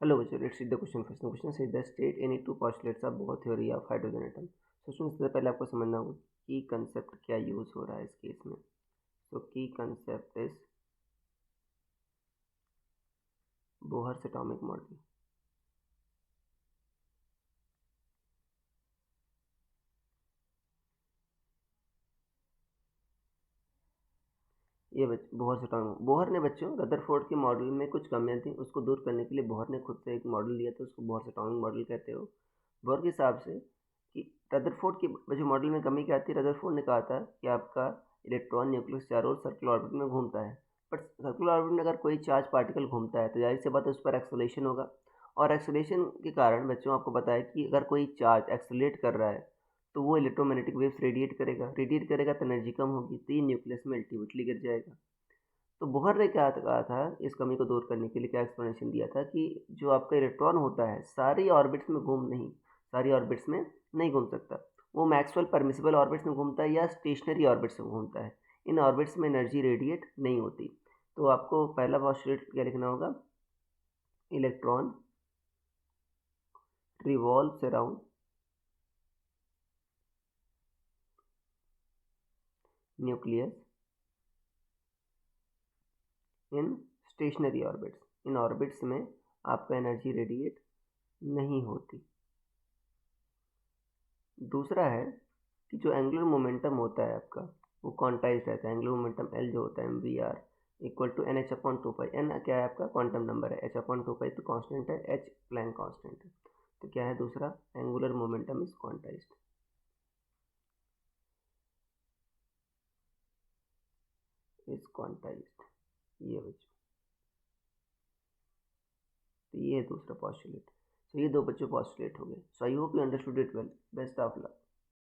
Hello, bachcho. Let's read the question first. The question says that state any two postulates of both theory of hydrogen atom. So students, सबसे पहले आपको समझना होगा की concept क्या use हो रहा है इस केस में. So की concept is Bohr's atomic model. ये बोहर एटॉमिक बोहर ने बच्चों रदरफोर्ड के मॉडल में कुछ कमियां थी, उसको दूर करने के लिए बोहर ने खुद से एक मॉडल लिया था, उसको बोहर एटॉमिक मॉडल कहते हो. बोहर के हिसाब से कि रदरफोर्ड की जो मॉडल में कमी क्या थी, रदरफोर्ड ने कहा था कि आपका इलेक्ट्रॉन न्यूक्लियस चारों ओर सर्कुलर ऑर्बिट में घूमता है. बट सर्कुलर ऑर्बिट में अगर कोई चार्ज पार्टिकल घूमता है तो जाहिर सी बात है उस पर एक्सेलरेशन होगा, और एक्सेलरेशन के कारण बच्चों आपको पता है कि अगर कोई चार्ज एक्सेलरेट कर रहा है तो वो इलेक्ट्रोमैग्नेटिक वेव्स रेडिएट करेगा तो एनर्जी कम होगी, तो ये न्यूक्लियस में अल्टीमेटली गिर जाएगा. तो बोहर ने क्या कहा था, इस कमी को दूर करने के लिए क्या एक्सप्लेनेशन दिया था कि जो आपका इलेक्ट्रॉन होता है सारी ऑर्बिट्स में नहीं घूम सकता. वो मैक्सवेल परमिसिबल ऑर्बिट्स में घूमता है या स्टेशनरी ऑर्बिट्स में घूमता है. इन ऑर्बिट्स में एनर्जी रेडिएट नहीं होती. तो आपको पहला पोस्टुलेट क्या लिखना होगा, electron revolves around nucleus in stationary orbits. इन ऑर्बिट्स में आपका एनर्जी रेडिएट नहीं होती. दूसरा है कि जो एंगुलर मोमेंटम होता है आपका वो क्वांटाइज रहता है. एंगुलर मोमेंटम एल जो होता है M V R equal to N H upon two pi. N क्या है आपका क्वांटम नंबर है, एच अपॉन टू पाई तो कांस्टेंट है, एच प्लैंक कांस्टेंट है. तो क्या है दूसरा, एंगुलर मोमेंटम इज क्वांटाइज्ड. ये बच्चों, तो ये है दूसरा पॉस्टुलेट. तो ये दो बच्चों पॉस्टुलेट हो गए. So I hope you understood it well. Best of luck.